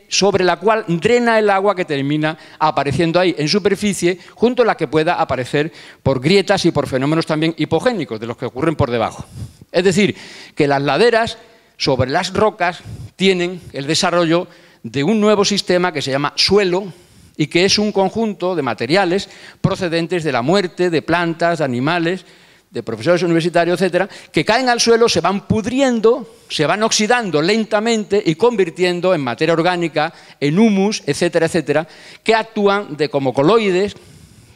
sobre la cual drena el agua que termina apareciendo ahí en superficie, junto a la que pueda aparecer por grietas y por fenómenos también hipogénicos, de los que ocurren por debajo. Es decir, que las laderas sobre las rocas tienen el desarrollo de un nuevo sistema que se llama suelo, y que es un conjunto de materiales procedentes de la muerte, de plantas, de animales, de profesores universitarios, etcétera, que caen al suelo, se van pudriendo, se van oxidando lentamente y convirtiendo en materia orgánica, en humus, etcétera, etcétera, que actúan como coloides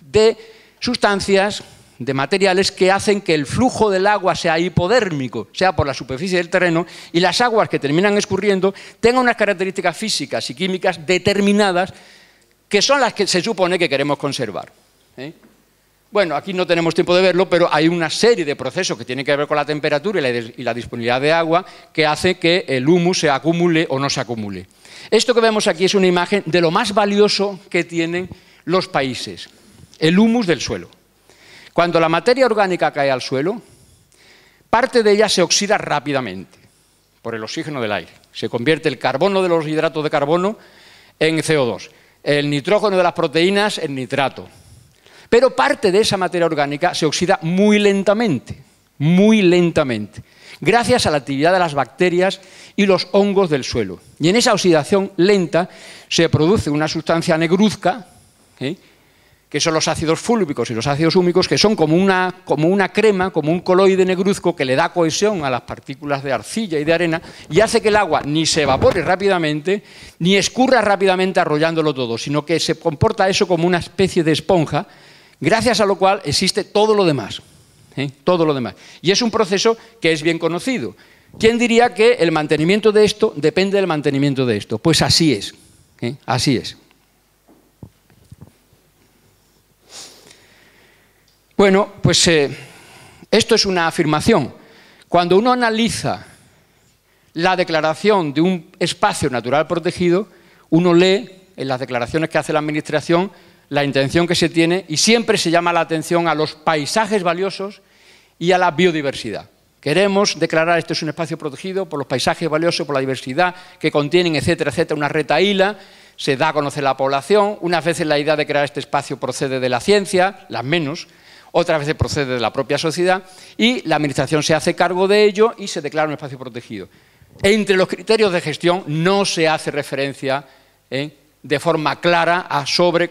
de sustancias, de materiales que hacen que el flujo del agua sea hipodérmico, sea por la superficie del terreno, y las aguas que terminan escurriendo tengan unas características físicas y químicas determinadas que son las que se supone que queremos conservar. Bueno, aquí no tenemos tiempo de verlo, pero hay una serie de procesos que tienen que ver con la temperatura y la disponibilidad de agua que hace que el humus se acumule o no se acumule. Esto que vemos aquí es una imagen de lo más valioso que tienen los países, el humus del suelo. Cuando la materia orgánica cae al suelo, parte de ella se oxida rápidamente por el oxígeno del aire. Se convierte el carbono de los hidratos de carbono en CO2. El nitrógeno de las proteínas en nitrato. Pero parte de esa materia orgánica se oxida muy lentamente, gracias a la actividad de las bacterias y los hongos del suelo. Y en esa oxidación lenta se produce una sustancia negruzca, que son los ácidos fúlvicos y los ácidos húmicos, que son como una crema, como un coloide negruzco que le da cohesión a las partículas de arcilla y de arena y hace que el agua ni se evapore rápidamente ni escurra rápidamente arrollándolo todo, sino que se comporta eso como una especie de esponja, gracias a lo cual existe todo lo demás. Todo lo demás. Y es un proceso que es bien conocido. ¿Quién diría que el mantenimiento de esto depende del mantenimiento de esto? Pues así es. Así es. Bueno, pues esto es una afirmación. Cuando uno analiza la declaración de un espacio natural protegido, uno lee en las declaraciones que hace la Administración la intención que se tiene y siempre se llama la atención a los paisajes valiosos y a la biodiversidad. Queremos declarar este es un espacio protegido por los paisajes valiosos, por la diversidad que contienen, etcétera, etcétera, una retahíla, se da a conocer la población. Unas veces la idea de crear este espacio procede de la ciencia, las menos, otras veces procede de la propia sociedad y la Administración se hace cargo de ello y se declara un espacio protegido. Entre los criterios de gestión no se hace referencia de forma clara sobre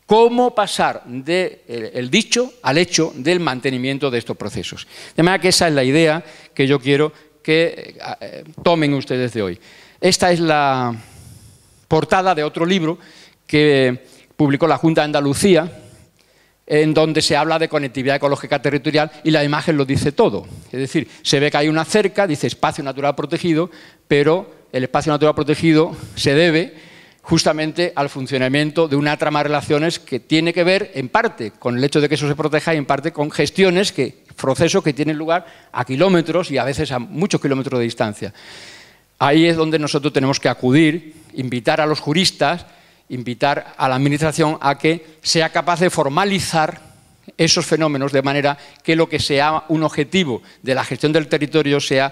cómo pasar del dicho al hecho del mantenimiento de estos procesos. De manera que esa es la idea que yo quiero que tomen ustedes de hoy. Esta es la portada de otro libro que publicó la Junta de Andalucía, en donde se habla de conectividad ecológica territorial y la imagen lo dice todo. Es decir, se ve que hay una cerca, dice espacio natural protegido, pero el espacio natural protegido se debe justamente al funcionamiento de una trama de relaciones que tiene que ver en parte con el hecho de que eso se proteja y en parte con gestiones, procesos que tienen lugar a kilómetros y a veces a muchos kilómetros de distancia. Ahí es donde nosotros tenemos que acudir, invitar a los juristas, invitar a la Administración a que sea capaz de formalizar esos fenómenos de manera que lo que sea un objetivo de la gestión del territorio sea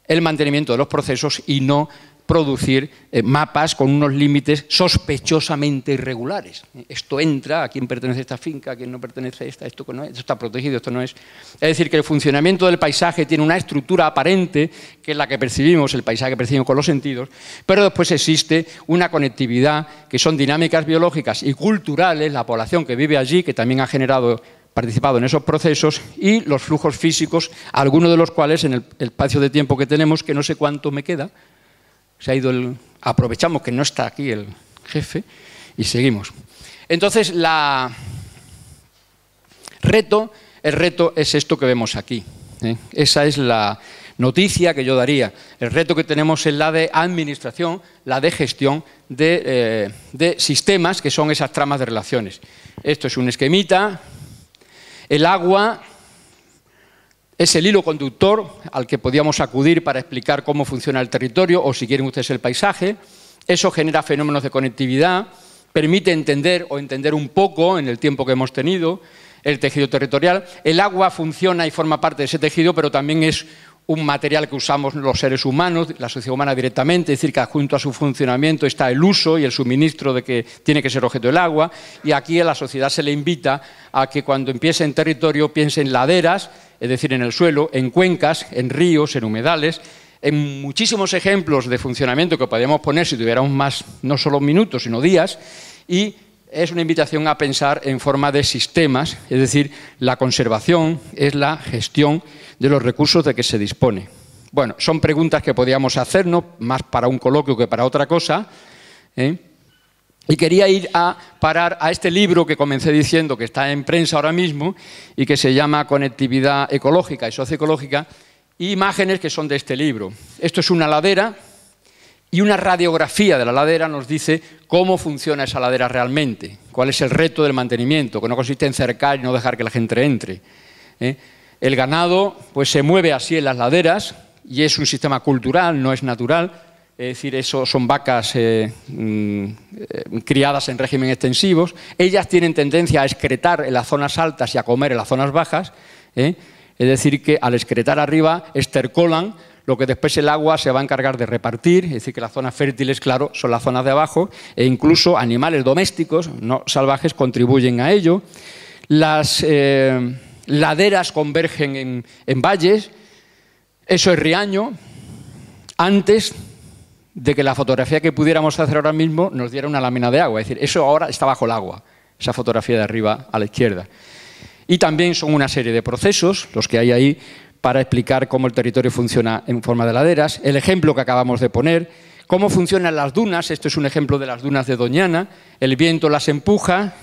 el mantenimiento de los procesos y no producir mapas con unos límites sospechosamente irregulares. Esto entra, a quién pertenece esta finca, a quién no pertenece esta, esto no es, esto está protegido, esto no es. Es decir, que el funcionamiento del paisaje tiene una estructura aparente, que es la que percibimos, el paisaje que percibimos con los sentidos, pero después existe una conectividad, que son dinámicas biológicas y culturales, la población que vive allí, que también ha participado en esos procesos, y los flujos físicos, algunos de los cuales en el espacio de tiempo que tenemos, que no sé cuánto me queda, se ha ido aprovechamos que no está aquí el jefe y seguimos. Entonces, el reto es esto que vemos aquí. Esa es la noticia que yo daría. El reto que tenemos es la de administración, la de gestión de sistemas, que son esas tramas de relaciones. Esto es un esquemita. El agua es el hilo conductor al que podíamos acudir para explicar cómo funciona el territorio o, si quieren ustedes, el paisaje. Eso genera fenómenos de conectividad, permite entender un poco, en el tiempo que hemos tenido, el tejido territorial. El agua funciona y forma parte de ese tejido, pero también es un material que usamos los seres humanos, la sociedad humana directamente, es decir, que junto a su funcionamiento está el uso y el suministro de que tiene que ser objeto del agua, y aquí a la sociedad se le invita a que cuando empiece en territorio piense en laderas, es decir, en el suelo, en cuencas, en ríos, en humedales, en muchísimos ejemplos de funcionamiento que podríamos poner si tuviéramos más, no solo minutos, sino días, y es una invitación a pensar en forma de sistemas, es decir, la conservación es la gestión de los recursos de que se dispone. Bueno, son preguntas que podíamos hacernos, más para un coloquio que para otra cosa, y quería ir a parar a este libro que comencé diciendo que está en prensa ahora mismo y que se llama Conectividad ecológica y socioecológica, y imágenes que son de este libro. Esto es una ladera y una radiografía de la ladera nos dice cómo funciona esa ladera realmente, cuál es el reto del mantenimiento, que no consiste en cercar y no dejar que la gente entre. El ganado pues, se mueve así en las laderas y es un sistema cultural, no es natural. Es decir, eso son vacas criadas en régimen extensivos. Ellas tienen tendencia a excretar en las zonas altas y a comer en las zonas bajas. Es decir, que al excretar arriba estercolan lo que después el agua se va a encargar de repartir. Es decir, que las zonas fértiles, claro, son las zonas de abajo, e incluso animales domésticos, no salvajes, contribuyen a ello. Las laderas convergen en valles. Eso es Riaño. Antes de que la fotografía que pudiéramos hacer ahora mismo nos diera una lámina de agua. Es decir, eso ahora está bajo el agua, esa fotografía de arriba a la izquierda. Y también son una serie de procesos, los que hay ahí, para explicar cómo el territorio funciona en forma de laderas. El ejemplo que acabamos de poner, cómo funcionan las dunas. Esto es un ejemplo de las dunas de Doñana. El viento las empuja,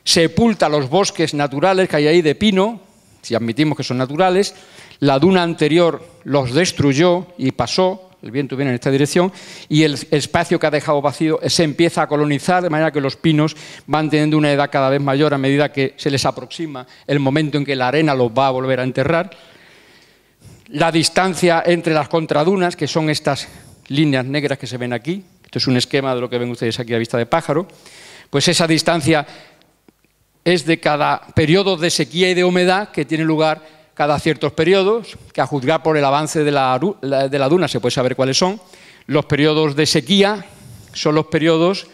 sepulta los bosques naturales que hay ahí de pino, si admitimos que son naturales. La duna anterior los destruyó y pasó, el viento viene en esta dirección, y el espacio que ha dejado vacío se empieza a colonizar, de manera que los pinos van teniendo una edad cada vez mayor a medida que se les aproxima el momento en que la arena los va a volver a enterrar. La distancia entre las contradunas, que son estas líneas negras que se ven aquí, esto es un esquema de lo que ven ustedes aquí a vista de pájaro, pues esa distancia es de cada periodo de sequía y de humedad que tiene lugar cada ciertos periodos, que a juzgar por el avance de la duna se puede saber cuáles son. Los periodos de sequía son los periodos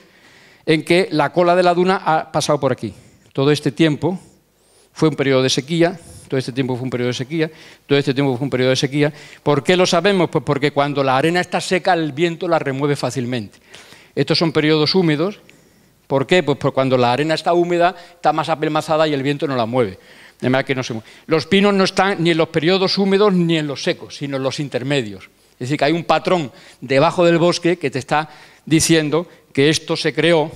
en que la cola de la duna ha pasado por aquí. Todo este tiempo fue un periodo de sequía, todo este tiempo fue un periodo de sequía, todo este tiempo fue un periodo de sequía. ¿Por qué lo sabemos? Pues porque cuando la arena está seca, el viento la remueve fácilmente. Estos son periodos húmedos. ¿Por qué? Pues porque cuando la arena está húmeda, está más apelmazada y el viento no la mueve. De manera que no se mueve. Los pinos no están ni en los periodos húmedos ni en los secos, sino en los intermedios. Es decir, que hay un patrón debajo del bosque que te está diciendo que esto se creó,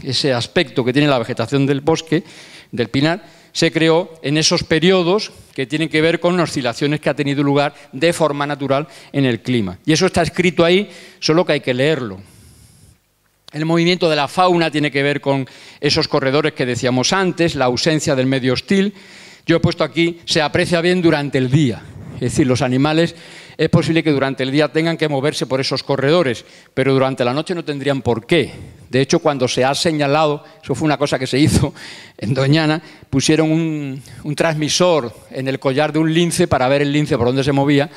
ese aspecto que tiene la vegetación del bosque, del pinar, se creó en esos periodos que tienen que ver con oscilaciones que ha tenido lugar de forma natural en el clima. Y eso está escrito ahí, solo que hay que leerlo. El movimiento de la fauna tiene que ver con esos corredores que decíamos antes, la ausencia del medio hostil. Yo he puesto aquí, se aprecia bien durante el día. Es decir, los animales es posible que durante el día tengan que moverse por esos corredores, pero durante la noche no tendrían por qué. De hecho, cuando se ha señalado, eso fue una cosa que se hizo en Doñana, pusieron un transmisor en el collar de un lince para ver el lince por dónde se movía,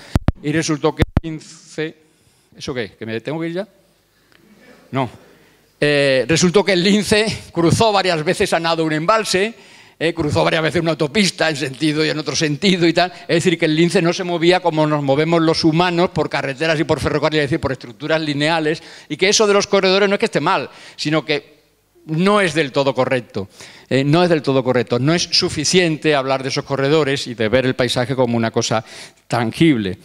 y resultó que el lince... ¿Eso qué? ¿Que me tengo que ir ya? No. Resultó que el lince cruzó varias veces a nado un embalse, cruzó varias veces una autopista en sentido y en otro sentido y tal. Es decir, que el lince no se movía como nos movemos los humanos por carreteras y por ferrocarriles, es decir, por estructuras lineales, y que eso de los corredores no es que esté mal, sino que no es del todo correcto. No es del todo correcto. No es suficiente hablar de esos corredores y de ver el paisaje como una cosa tangible.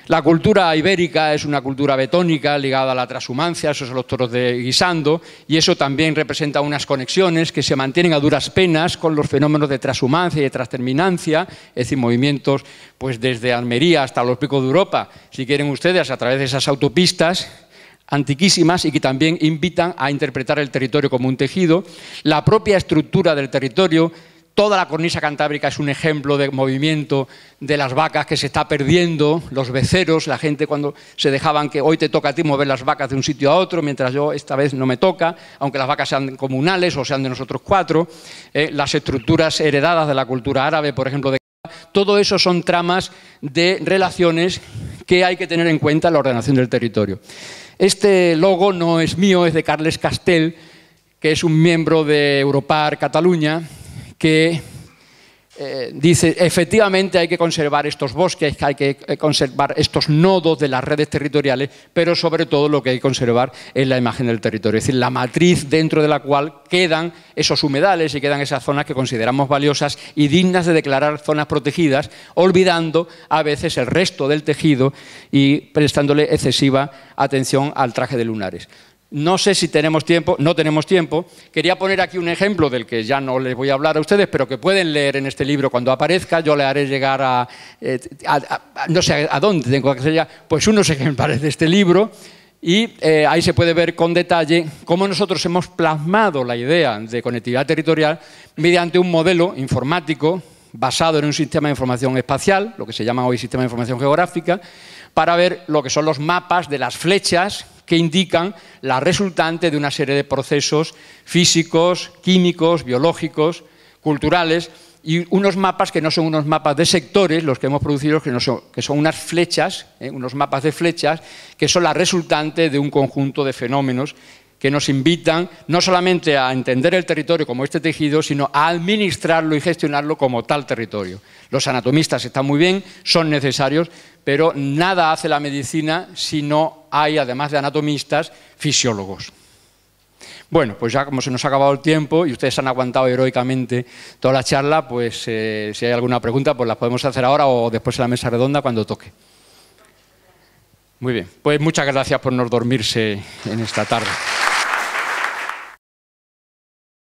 La cultura ibérica es una cultura betónica ligada a la transhumancia, esos son los toros de Guisando, y eso también representa unas conexiones que se mantienen a duras penas con los fenómenos de transhumancia y de transterminancia, es decir, movimientos pues desde Almería hasta los picos de Europa, si quieren ustedes, a través de esas autopistas antiquísimas y que también invitan a interpretar el territorio como un tejido. La propia estructura del territorio. Toda la cornisa cantábrica es un ejemplo de movimiento de las vacas que se está perdiendo, los beceros, la gente cuando se dejaban que hoy te toca a ti mover las vacas de un sitio a otro, mientras yo esta vez no me toca, aunque las vacas sean comunales o sean de nosotros cuatro, las estructuras heredadas de la cultura árabe, por ejemplo, todo eso son tramas de relaciones que hay que tener en cuenta en la ordenación del territorio. Este logo no es mío, es de Carles Castell, que es un miembro de Europar Cataluña, que dice, efectivamente hay que conservar estos bosques, hay que conservar estos nodos de las redes territoriales, pero sobre todo lo que hay que conservar es la imagen del territorio, es decir, la matriz dentro de la cual quedan esos humedales y quedan esas zonas que consideramos valiosas y dignas de declarar zonas protegidas, olvidando a veces el resto del tejido y prestándole excesiva atención al traje de lunares. No sé si tenemos tiempo, no tenemos tiempo. Quería poner aquí un ejemplo del que ya no les voy a hablar a ustedes, pero que pueden leer en este libro cuando aparezca. Yo le haré llegar no sé a dónde tengo que hacer ya, pues unos ejemplares de este libro. Y ahí se puede ver con detalle cómo nosotros hemos plasmado la idea de conectividad territorial mediante un modelo informático basado en un sistema de información espacial, lo que se llama hoy sistema de información geográfica, para ver lo que son los mapas de las flechas que indican la resultante de una serie de procesos físicos, químicos, biológicos, culturales, y unos mapas que no son unos mapas de sectores, los que hemos producido, que son unas flechas, unos mapas de flechas, que son la resultante de un conjunto de fenómenos que nos invitan no solamente a entender el territorio como este tejido, sino a administrarlo y gestionarlo como tal territorio. Los anatomistas están muy bien, son necesarios, pero nada hace la medicina si no hay, además de anatomistas, fisiólogos. Bueno, pues ya como se nos ha acabado el tiempo y ustedes han aguantado heroicamente toda la charla, pues si hay alguna pregunta, pues las podemos hacer ahora o después en la mesa redonda cuando toque. Muy bien, pues muchas gracias por no dormirse en esta tarde.